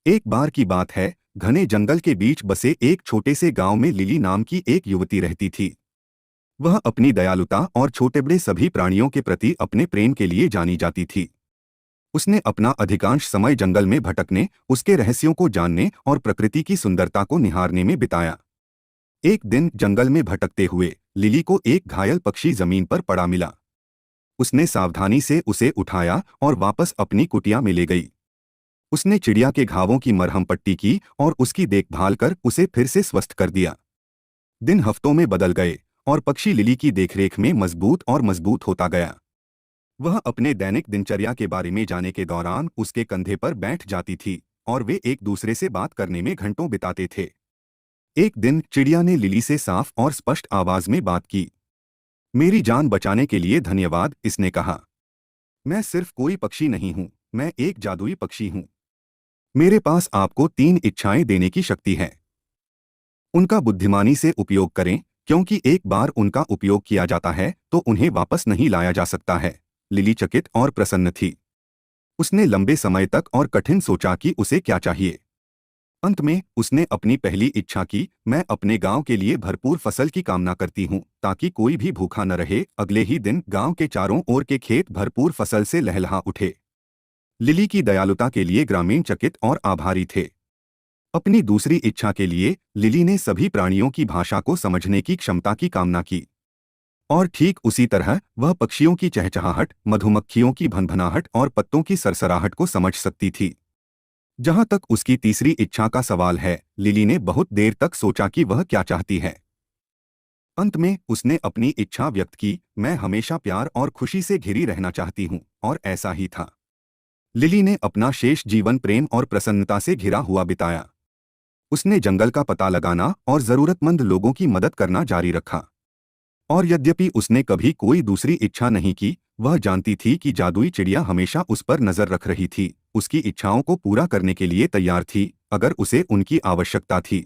एक बार की बात है, घने जंगल के बीच बसे एक छोटे से गांव में लिली नाम की एक युवती रहती थी। वह अपनी दयालुता और छोटे बड़े सभी प्राणियों के प्रति अपने प्रेम के लिए जानी जाती थी। उसने अपना अधिकांश समय जंगल में भटकने, उसके रहस्यों को जानने और प्रकृति की सुंदरता को निहारने में बिताया। एक दिन जंगल में भटकते हुए लिली को एक घायल पक्षी जमीन पर पड़ा मिला। उसने सावधानी से उसे उठाया और वापस अपनी कुटिया में ले गई। उसने चिड़िया के घावों की मरहम पट्टी की और उसकी देखभाल कर उसे फिर से स्वस्थ कर दिया। दिन हफ्तों में बदल गए और पक्षी लिली की देखरेख में मजबूत और मजबूत होता गया। वह अपने दैनिक दिनचर्या के बारे में जाने के दौरान उसके कंधे पर बैठ जाती थी और वे एक दूसरे से बात करने में घंटों बिताते थे। एक दिन चिड़िया ने लिली से साफ और स्पष्ट आवाज में बात की। मेरी जान बचाने के लिए धन्यवाद, इसने कहा। मैं सिर्फ कोई पक्षी नहीं हूँ, मैं एक जादुई पक्षी हूँ। मेरे पास आपको 3 इच्छाएं देने की शक्ति है। उनका बुद्धिमानी से उपयोग करें, क्योंकि एक बार उनका उपयोग किया जाता है तो उन्हें वापस नहीं लाया जा सकता है। लिली चकित और प्रसन्न थी। उसने लंबे समय तक और कठिन सोचा कि उसे क्या चाहिए। अंत में उसने अपनी पहली इच्छा की, मैं अपने गांव के लिए भरपूर फसल की कामना करती हूँ ताकि कोई भी भूखा न रहे। अगले ही दिन गांव के चारों ओर के खेत भरपूर फसल से लहलहा उठे। लिली की दयालुता के लिए ग्रामीण चकित और आभारी थे। अपनी दूसरी इच्छा के लिए लिली ने सभी प्राणियों की भाषा को समझने की क्षमता की कामना की। और ठीक उसी तरह वह पक्षियों की चहचहाहट, मधुमक्खियों की भनभनाहट और पत्तों की सरसराहट को समझ सकती थी। जहां तक उसकी तीसरी इच्छा का सवाल है, लिली ने बहुत देर तक सोचा कि वह क्या चाहती है। अंत में उसने अपनी इच्छा व्यक्त की, मैं हमेशा प्यार और खुशी से घिरी रहना चाहती हूँ। और ऐसा ही था। लिली ने अपना शेष जीवन प्रेम और प्रसन्नता से घिरा हुआ बिताया। उसने जंगल का पता लगाना और जरूरतमंद लोगों की मदद करना जारी रखा। और यद्यपि उसने कभी कोई दूसरी इच्छा नहीं की, वह जानती थी कि जादुई चिड़िया हमेशा उस पर नजर रख रही थी, उसकी इच्छाओं को पूरा करने के लिए तैयार थी, अगर उसे उनकी आवश्यकता थी।